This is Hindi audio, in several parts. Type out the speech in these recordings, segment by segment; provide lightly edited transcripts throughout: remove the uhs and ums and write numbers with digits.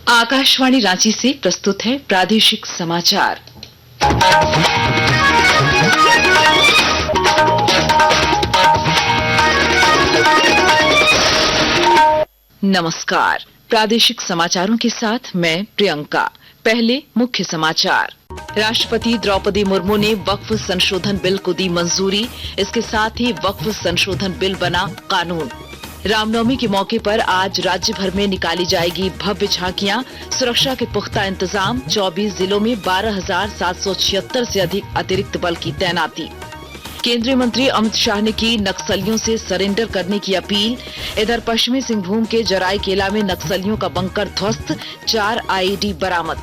आकाशवाणी रांची से प्रस्तुत है प्रादेशिक समाचार। नमस्कार, प्रादेशिक समाचारों के साथ मैं प्रियंका। पहले मुख्य समाचार। राष्ट्रपति द्रौपदी मुर्मू ने वक्फ संशोधन बिल को दी मंजूरी। इसके साथ ही वक्फ संशोधन बिल बना कानून। रामनवमी के मौके पर आज राज्य भर में निकाली जाएगी भव्य झांकियां। सुरक्षा के पुख्ता इंतजाम। 24 जिलों में 12,776 से अधिक अतिरिक्त बल की तैनाती। केंद्रीय मंत्री अमित शाह ने की नक्सलियों से सरेंडर करने की अपील। इधर पश्चिमी सिंहभूम के जराईकेला में नक्सलियों का बंकर ध्वस्त, 4 आईईडी बरामद।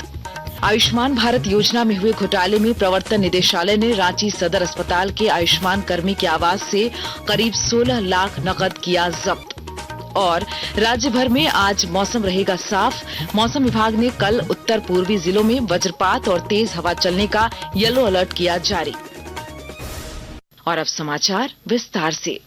आयुष्मान भारत योजना में हुए घोटाले में प्रवर्तन निदेशालय ने रांची सदर अस्पताल के आयुष्मान कर्मी के आवास से करीब 16 लाख नकद किया जब्त। और राज्य भर में आज मौसम रहेगा साफ। मौसम विभाग ने कल उत्तर पूर्वी जिलों में वज्रपात और तेज हवा चलने का येलो अलर्ट किया जारी। और अब समाचार विस्तार से।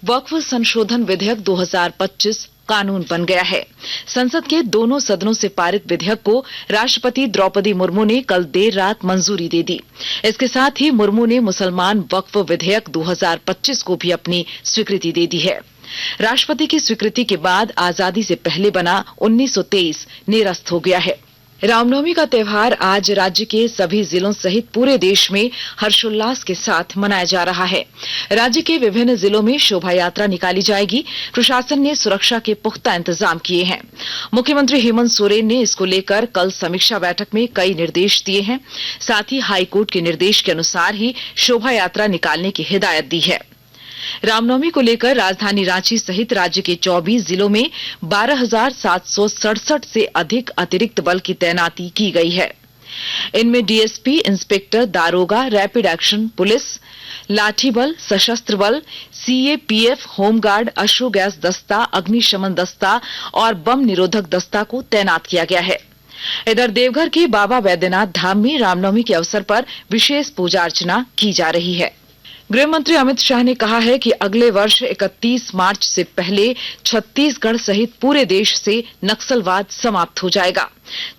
वक्फ संशोधन विधेयक 2025 कानून बन गया है। संसद के दोनों सदनों से पारित विधेयक को राष्ट्रपति द्रौपदी मुर्मू ने कल देर रात मंजूरी दे दी। इसके साथ ही मुर्मू ने मुसलमान वक्फ विधेयक 2025 को भी अपनी स्वीकृति दे दी है। राष्ट्रपति की स्वीकृति के बाद आजादी से पहले बना 1923 निरस्त हो गया है। रामनवमी का त्योहार आज राज्य के सभी जिलों सहित पूरे देश में हर्षोल्लास के साथ मनाया जा रहा है। राज्य के विभिन्न जिलों में शोभा यात्रा निकाली जाएगी। प्रशासन ने सुरक्षा के पुख्ता इंतजाम किए हैं। मुख्यमंत्री हेमंत सोरेन ने इसको लेकर कल समीक्षा बैठक में कई निर्देश दिए हैं। साथ ही हाईकोर्ट के निर्देश के अनुसार ही शोभा यात्रा निकालने की हिदायत दी है। रामनवमी को लेकर राजधानी रांची सहित राज्य के 24 जिलों में 12,767 से अधिक अतिरिक्त बल की तैनाती की गई है। इनमें डीएसपी, इंस्पेक्टर, दारोगा, रैपिड एक्शन पुलिस, लाठी बल, सशस्त्र बल, सीएपीएफ, होमगार्ड, अश्रु गैस दस्ता, अग्निशमन दस्ता और बम निरोधक दस्ता को तैनात किया गया है। इधर देवघर के बाबा बैद्यनाथ धाम में रामनवमी के अवसर पर विशेष पूजा अर्चना की जा रही है। गृह मंत्री अमित शाह ने कहा है कि अगले वर्ष 31 मार्च से पहले छत्तीसगढ़ सहित पूरे देश से नक्सलवाद समाप्त हो जाएगा।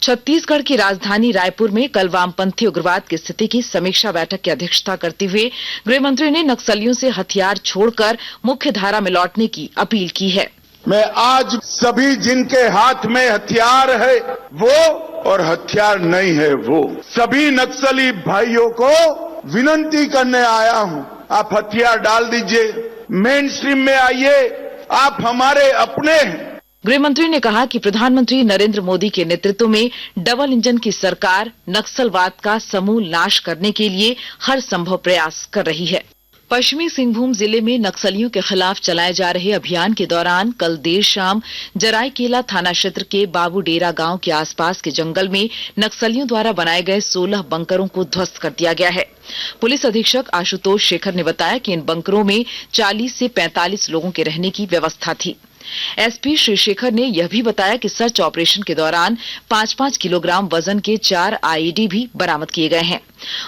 छत्तीसगढ़ की राजधानी रायपुर में कल वामपंथी उग्रवाद की स्थिति की समीक्षा बैठक की अध्यक्षता करते हुए गृह मंत्री ने नक्सलियों से हथियार छोड़कर मुख्य धारा में लौटने की अपील की है। मैं आज सभी जिनके हाथ में हथियार है वो और हथियार नहीं है वो सभी नक्सली भाइयों को विनती करने आया हूं, आप हथियार डाल दीजिए, मेन स्ट्रीम में आइए, आप हमारे अपने हैं। गृह मंत्री ने कहा कि प्रधानमंत्री नरेंद्र मोदी के नेतृत्व में डबल इंजन की सरकार नक्सलवाद का समूल नाश करने के लिए हर संभव प्रयास कर रही है। पश्चिमी सिंहभूम जिले में नक्सलियों के खिलाफ चलाए जा रहे अभियान के दौरान कल देर शाम जराईकेला थाना क्षेत्र के बाबू डेरा गांव के आसपास के जंगल में नक्सलियों द्वारा बनाए गए 16 बंकरों को ध्वस्त कर दिया गया है। पुलिस अधीक्षक आशुतोष शेखर ने बताया कि इन बंकरों में 40 से 45 लोगों के रहने की व्यवस्था थी। एसपी श्री शेखर ने यह भी बताया कि सर्च ऑपरेशन के दौरान 5-5 किलोग्राम वजन के 4 आईईडी भी बरामद किए गए हैं।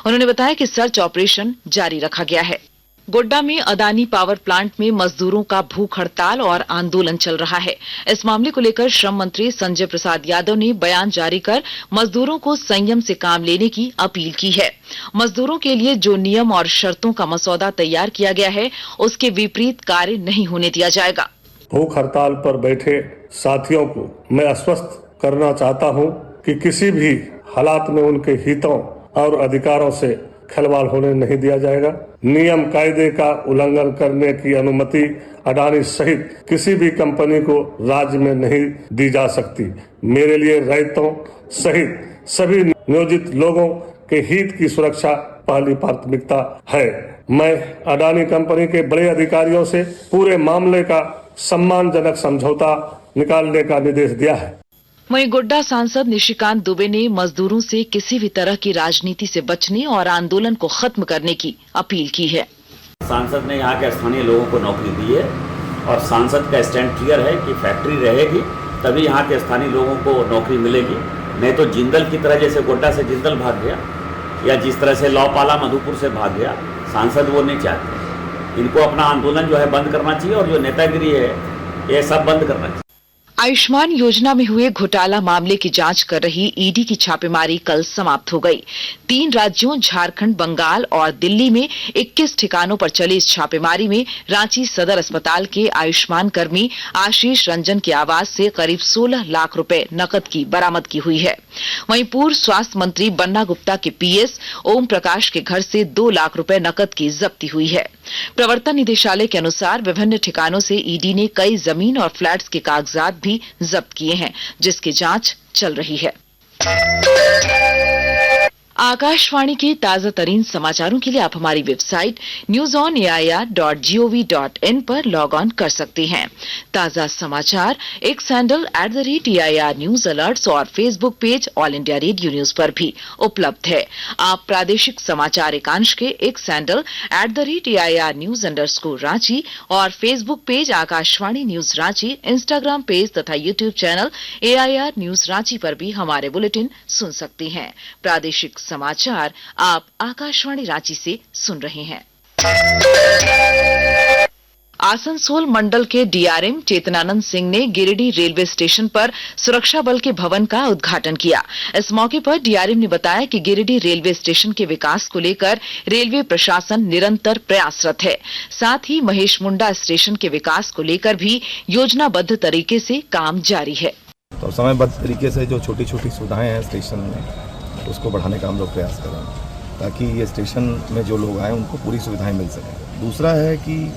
उन्होंने बताया कि सर्च ऑपरेशन जारी रखा गया है। गोड्डा में अदानी पावर प्लांट में मजदूरों का भूख हड़ताल और आंदोलन चल रहा है। इस मामले को लेकर श्रम मंत्री संजय प्रसाद यादव ने बयान जारी कर मजदूरों को संयम से काम लेने की अपील की है। मजदूरों के लिए जो नियम और शर्तों का मसौदा तैयार किया गया है उसके विपरीत कार्य नहीं होने दिया जाएगा। भूख हड़ताल पर बैठे साथियों को मैं आश्वस्त करना चाहता हूं कि किसी भी हालात में उनके हितों और अधिकारों से खिलवाड़ होने नहीं दिया जाएगा। नियम कायदे का उल्लंघन करने की अनुमति अडानी सहित किसी भी कंपनी को राज्य में नहीं दी जा सकती। मेरे लिए रैयतों सहित सभी नियोजित लोगों के हित की सुरक्षा पहली प्राथमिकता है। मैं अडानी कंपनी के बड़े अधिकारियों से पूरे मामले का सम्मानजनक समझौता निकालने का निर्देश दिया है। वहीं गोड्डा सांसद निशिकांत दुबे ने मजदूरों से किसी भी तरह की राजनीति से बचने और आंदोलन को खत्म करने की अपील की है। सांसद ने यहाँ के स्थानीय लोगों को नौकरी दी है और सांसद का स्टैंड क्लियर है कि फैक्ट्री रहेगी तभी यहाँ के स्थानीय लोगों को नौकरी मिलेगी। नहीं तो जिंदल की तरह जैसे गोड्डा से जिंदल भाग गया या जिस तरह से लौपाला मधुपुर से भाग गया, सांसद वो नहीं चाहते। इनको अपना आंदोलन जो है बंद करना चाहिए और जो नेतागिरी है ये सब बंद करना चाहिए। आयुष्मान योजना में हुए घोटाला मामले की जांच कर रही ईडी की छापेमारी कल समाप्त हो गई। 3 राज्यों झारखंड, बंगाल और दिल्ली में 21 ठिकानों पर चली इस छापेमारी में रांची सदर अस्पताल के आयुष्मान कर्मी आशीष रंजन के आवास से करीब 16 लाख रुपए नकद की बरामदगी हुई है। वहीं पूर्व स्वास्थ्य मंत्री बन्ना गुप्ता के पीएस ओम प्रकाश के घर से 2 लाख रुपए नकद की जब्ती हुई है। प्रवर्तन निदेशालय के अनुसार विभिन्न ठिकानों से ईडी ने कई जमीन और फ्लैट्स के कागजात भी जब्त किए हैं, जिसकी जांच चल रही है। आकाशवाणी के ताजा तरीन समाचारों के लिए आप हमारी वेबसाइट newsonair.gov.in पर लॉग ऑन कर सकते हैं। ताजा समाचार X handle @AIR news alerts और Facebook page All India Radio News पर भी उपलब्ध है। आप प्रादेशिक समाचार एकांश के X handle @AIR news _Ranchi और Facebook page Akashvani news Ranchi, Instagram page तथा YouTube channel AIR news Ranchi पर भी हमारे बुलेटिन सुन सकते हैं। प्रादेशिक समाचार आप आकाशवाणी रांची से सुन रहे हैं। आसनसोल मंडल के डीआरएम चेतनानंद सिंह ने गिरिडीह रेलवे स्टेशन पर सुरक्षा बल के भवन का उद्घाटन किया। इस मौके पर डीआरएम ने बताया कि गिरिडीह रेलवे स्टेशन के विकास को लेकर रेलवे प्रशासन निरंतर प्रयासरत है। साथ ही महेश मुंडा स्टेशन के विकास को लेकर भी योजनाबद्ध तरीके से काम जारी है। तो समयबद्ध तरीके से जो छोटी छोटी सुविधाएं हैं स्टेशन में उसको बढ़ाने का हम लोग प्रयास करें ताकि ये स्टेशन में जो लोग आए उनको पूरी सुविधाएं मिल सकें। दूसरा है कि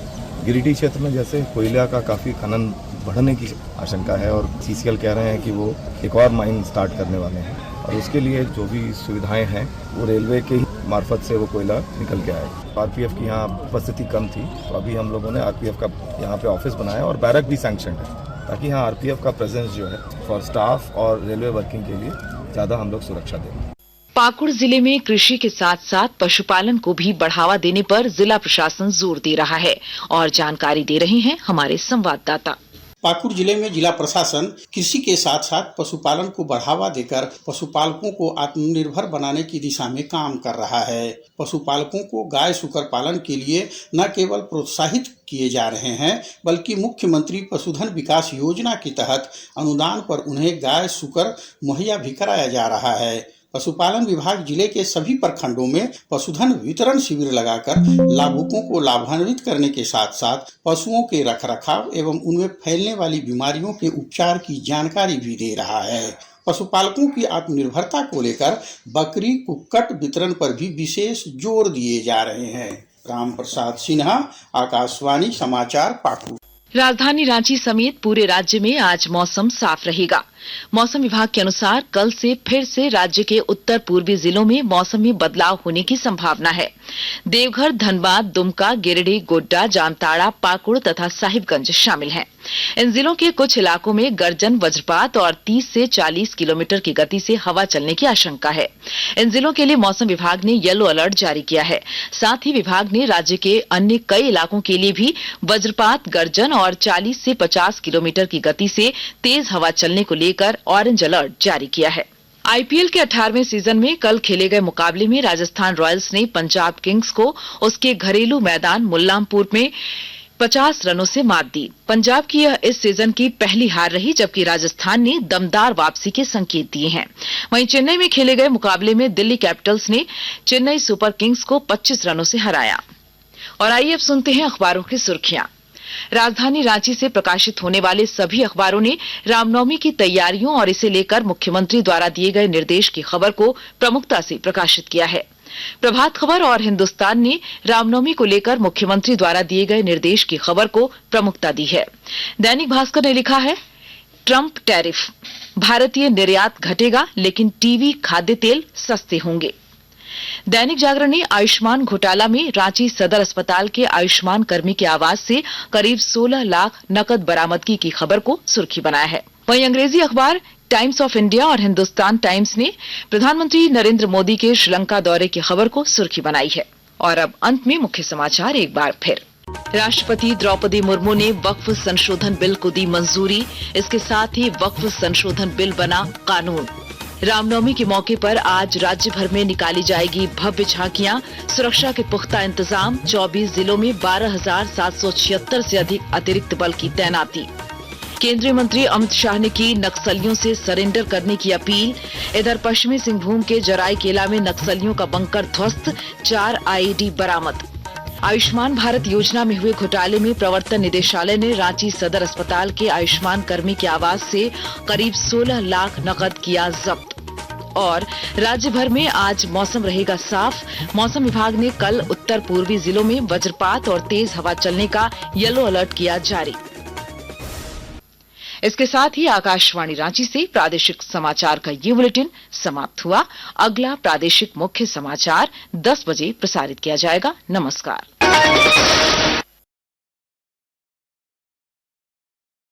गिरिडीह क्षेत्र में जैसे कोयला का काफ़ी खनन बढ़ने की आशंका है और सीसीएल कह रहे हैं कि वो एक और माइन स्टार्ट करने वाले हैं और उसके लिए जो भी सुविधाएं हैं वो रेलवे के ही मार्फत से वो कोयला निकल के आए। आरपीएफ की यहाँ उपस्थिति कम थी तो अभी हम लोगों ने आरपीएफ का यहाँ पे ऑफिस बनाया और बैरक भी सैंक्शन है ताकि यहाँ आरपीएफ का प्रेजेंस जो है फॉर स्टाफ और रेलवे वर्किंग के लिए ज़्यादा हम लोग सुरक्षा दें। पाकुड़ जिले में कृषि के साथ साथ पशुपालन को भी बढ़ावा देने पर जिला प्रशासन जोर दे रहा है और जानकारी दे रहे हैं हमारे संवाददाता। पाकुड़ जिले में जिला प्रशासन कृषि के साथ साथ pशुपालन को बढ़ावा देकर पशुपालकों को आत्मनिर्भर बनाने की दिशा में काम कर रहा है। पशुपालकों को गाय सुकर पालन के लिए न केवल प्रोत्साहित किए जा रहे हैं बल्कि मुख्यमंत्री पशुधन विकास योजना के तहत अनुदान पर उन्हें गाय सुकर मुहैया भी कराया जा रहा है। पशुपालन विभाग जिले के सभी प्रखंडों में पशुधन वितरण शिविर लगाकर लाभुकों को लाभान्वित करने के साथ साथ पशुओं के रखरखाव एवं उनमें फैलने वाली बीमारियों के उपचार की जानकारी भी दे रहा है। पशुपालकों की आत्मनिर्भरता को लेकर बकरी कुक्कट वितरण पर भी विशेष जोर दिए जा रहे हैं। राम प्रसाद सिन्हा, आकाशवाणी समाचार, पाकुड़। राजधानी रांची समेत पूरे राज्य में आज मौसम साफ रहेगा। मौसम विभाग के अनुसार कल से फिर से राज्य के उत्तर पूर्वी जिलों में मौसम में बदलाव होने की संभावना है। देवघर, धनबाद, दुमका, गिरिडीह, गोड्डा, जामताड़ा, पाकुड़ तथा साहिबगंज शामिल हैं। इन जिलों के कुछ इलाकों में गर्जन, वज्रपात और 30 से 40 किलोमीटर की गति से हवा चलने की आशंका है। इन जिलों के लिए मौसम विभाग ने येलो अलर्ट जारी किया है। साथ ही विभाग ने राज्य के अन्य कई इलाकों के लिए भी वज्रपात, गर्जन और 40 से 50 किलोमीटर की गति से तेज हवा चलने को लेकर ऑरेंज अलर्ट जारी किया है। आईपीएल के 18वें सीजन में कल खेले गए मुकाबले में राजस्थान रॉयल्स ने पंजाब किंग्स को उसके घरेलू मैदान मुल्लामपुर में 50 रनों से मात दी। पंजाब की यह इस सीजन की पहली हार रही, जबकि राजस्थान ने दमदार वापसी के संकेत दिए हैं। वहीं चेन्नई में खेले गए मुकाबले में दिल्ली कैपिटल्स ने चेन्नई सुपर किंग्स को 25 रनों से हराया। और आइए अब सुनते हैं अखबारों की सुर्खियां। राजधानी रांची से प्रकाशित होने वाले सभी अखबारों ने रामनवमी की तैयारियों और इसे लेकर मुख्यमंत्री द्वारा दिए गए निर्देश की खबर को प्रमुखता से प्रकाशित किया है। प्रभात खबर और हिंदुस्तान ने रामनवमी को लेकर मुख्यमंत्री द्वारा दिए गए निर्देश की खबर को प्रमुखता दी है। दैनिक भास्कर ने लिखा है, ट्रंप टैरिफ, भारतीय निर्यात घटेगा लेकिन टीवी, खाद्य तेल सस्ते होंगे। दैनिक जागरण ने आयुष्मान घोटाला में रांची सदर अस्पताल के आयुष्मान कर्मी के आवास से करीब 16 लाख नकद बरामदगी की खबर को सुर्खी बनाया है। वहीं अंग्रेजी अखबार टाइम्स ऑफ इंडिया और हिंदुस्तान टाइम्स ने प्रधानमंत्री नरेंद्र मोदी के श्रीलंका दौरे की खबर को सुर्खी बनाई है। और अब अंत में मुख्य समाचार एक बार फिर। राष्ट्रपति द्रौपदी मुर्मू ने वक्फ संशोधन बिल को दी मंजूरी। इसके साथ ही वक्फ संशोधन बिल बना कानून। रामनवमी के मौके पर आज राज्य भर में निकाली जाएगी भव्य झांकियां। सुरक्षा के पुख्ता इंतजाम। 24 जिलों में 12,776 से अधिक अतिरिक्त बल की तैनाती। केंद्रीय मंत्री अमित शाह ने की नक्सलियों से सरेंडर करने की अपील। इधर पश्चिमी सिंहभूम के जराईकेला में नक्सलियों का बंकर ध्वस्त, 4 आईईडी बरामद। आयुष्मान भारत योजना में हुए घोटाले में प्रवर्तन निदेशालय ने रांची सदर अस्पताल के आयुष्मान कर्मी के आवास से करीब 16 लाख नकद किया जब्त। और राज्य भर में आज मौसम रहेगा साफ। मौसम विभाग ने कल उत्तर पूर्वी जिलों में वज्रपात और तेज हवा चलने का येलो अलर्ट किया जारी। इसके साथ ही आकाशवाणी रांची से प्रादेशिक समाचार का ये बुलेटिन समाप्त हुआ। अगला प्रादेशिक मुख्य समाचार 10 बजे प्रसारित किया जाएगा। नमस्कार।